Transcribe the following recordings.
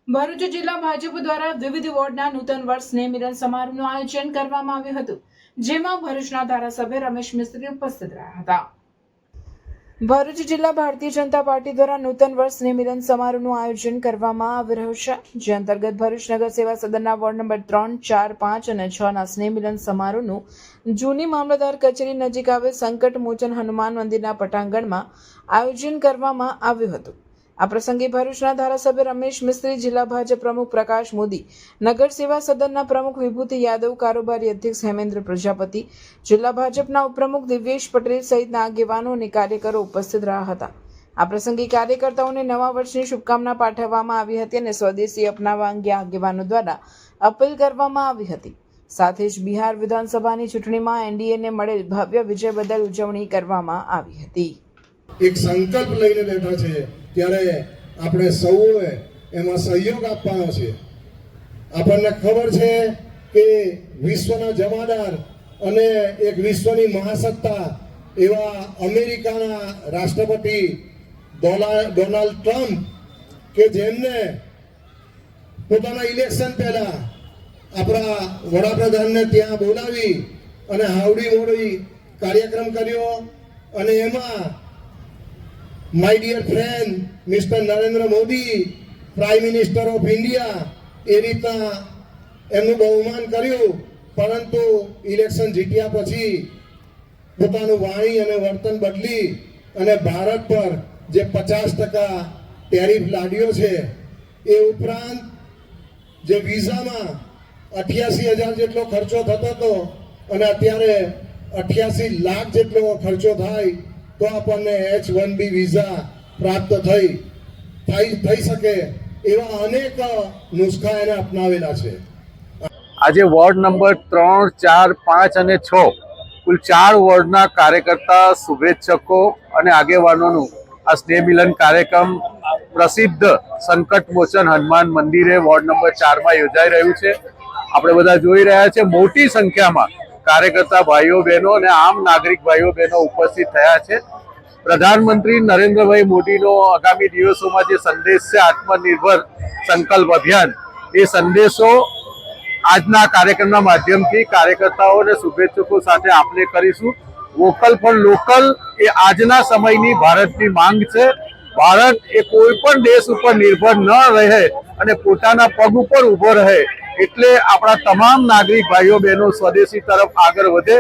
ભરૂચ જિલ્લા ભાજપ દ્વારા વિવિધ વોર્ડના નૂતન વર્ષ સ્નેહ મિલન સમારોહનું આયોજન કરવામાં આવ્યું હતું, જેમાં ભરૂચના ધારાસભ્ય રમેશ મિસ્ત્રી ઉપસ્થિત રહ્યા હતા। ભરૂચ જિલ્લા ભારતીય જનતા પાર્ટી દ્વારા નૂતન વર્ષ સ્નેહ મિલન સમારોહનું આયોજન કરવામાં આવી રહ્યું છે, જે અંતર્ગત ભરૂચ નગર સેવા સદનના વોર્ડ નંબર 3, 4, 5 અને 6 ના સ્નેહ મિલન સમારોહનું જૂની મામલતદાર કચેરી નજીક આવેલ સંકટ મોચન હનુમાન મંદિરના પટાંગણમાં આયોજન કરવામાં આવ્યું હતું। આ પ્રસંગે ભરૂચના ધારાસભ્ય રમેશ મિસ્ત્રી, જિલ્લા ભાજપ પ્રમુખ પ્રકાશ મોદી, નગર સેવા સદનના પ્રમુખ વિભૂતિ યાદવ, કારોબારી અધ્યક્ષ હેમેન્દ્ર પ્રજાપતિ, જિલ્લા ભાજપના ઉપપ્રમુખ દિવ્યેશ પટેલ સહિતના આગેવાનો અને કાર્યકરો ઉપસ્થિત રહ્યા હતા। આ પ્રસંગે કાર્યકર્તાઓને નવા વર્ષની શુભકામના પાઠવવામાં આવી હતી અને સ્વદેશી અપનાવવા અંગે આગેવાનો દ્વારા અપીલ કરવામાં આવી હતી। સાથે જ બિહાર વિધાનસભાની ચૂંટણીમાં એનડીએને મળેલ ભવ્ય વિજય બદલ ઉજવણી કરવામાં આવી હતી। એક સંકલ્પ લઈને બેઠા છે ત્યારે આપણે સૌએ એમાં સહયોગ આપવાનો છે। આપણને ખબર છે કે વિશ્વના જમાદાર અને એક વિશ્વની મહાસત્તા એવા અમેરિકાના રાષ્ટ્રપતિ ડોનાલ્ડ ટ્રમ્પ કે જેમને પોતાના ઇલેક્શન પહેલા આપણા વડાપ્રધાનને ત્યાં બોલાવી અને હાવડી મોડી કાર્યક્રમ કર્યો અને એમાં my dear friend mister Narendra Modi, prime minister of India, એ રીતના એમનું બહુમાન કર્યું। પરંતુ ઇલેક્શન જીત્યા પછી પોતાનું વાણી અને વર્તન બદલી અને ભારત પર જે 50% ટેરિફ લાદ્યો છે, એ ઉપરાંત જે વિઝામાં 88,000 જેટલો ખર્ચો થતો હતો અને અત્યારે 88 લાખ જેટલો ખર્ચો થાય તો આપણને H1B વિઝા પ્રાપ્ત થઈ શકે એવા અનેક નુસ્ખા એને અપનાવેલા છે। આજે વોર્ડ નંબર 3, 4, 5 અને 6 કુલ 4 વોર્ડના કાર્યકર્તા, શુભેચ્છકો અને આગેવાનોનું આ સ્નેહ મિલન કાર્યક્રમ પ્રસિદ્ધ સંકટ મોચન હનુમાન મંદિરે વોર્ડ નંબર 4 માં યોજાઈ રહ્યું છે। આપણે બધા જોઈ રહ્યા છે, મોટી સંખ્યામાં કાર્યકર્તા ભાઈઓ બહેનો અને આમ નાગરિક ભાઈઓ બહેનો ઉપસ્થિત થયા છે। પ્રધાનમંત્રી નરેન્દ્રભાઈ મોદીનો આગામી દિવસોમાં જે સંદેશ છે આત્મનિર્ભર સંકલ્પ અભિયાન, એ સંદેશો આજના કાર્યક્રમના માધ્યમથી કાર્યકર્તાઓ અને શુભેચ્છકો સાથે આપણે કરીશું। વોકલ ફોર લોકલ એ આજના સમયની ભારતની માંગ છે। ભારત એ કોઈ પણ દેશ ઉપર નિર્ભર ન રહે અને પોતાના પગ ઉપર ઊભો રહે, એટલે આપણા તમામ નાગરિક ભાઈઓ બહેનો સ્વદેશી તરફ આગળ વધે,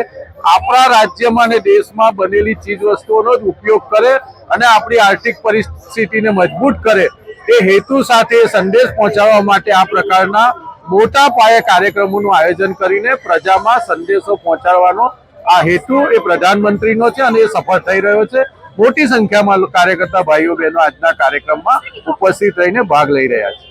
આપણા રાજ્યમાં અને દેશમાં બનેલી ચીજ વસ્તુઓનો જ ઉપયોગ કરે અને આપણી આર્થિક પરિસ્થિતિને મજબૂત કરે, એ હેતુ સાથે સંદેશ પહોંચાડવા માટે આ પ્રકારના મોટા પાયે કાર્યક્રમોનું આયોજન કરીને પ્રજામાં સંદેશો પહોંચાડવાનો આ હેતુ એ પ્રધાનમંત્રીનો છે અને એ સફળ થઈ રહ્યો છે। મોટી સંખ્યામાં કાર્યકર્તા ભાઈઓ બહેનો આજના કાર્યક્રમમાં ઉપસ્થિત રહીને ભાગ લઈ રહ્યા છે।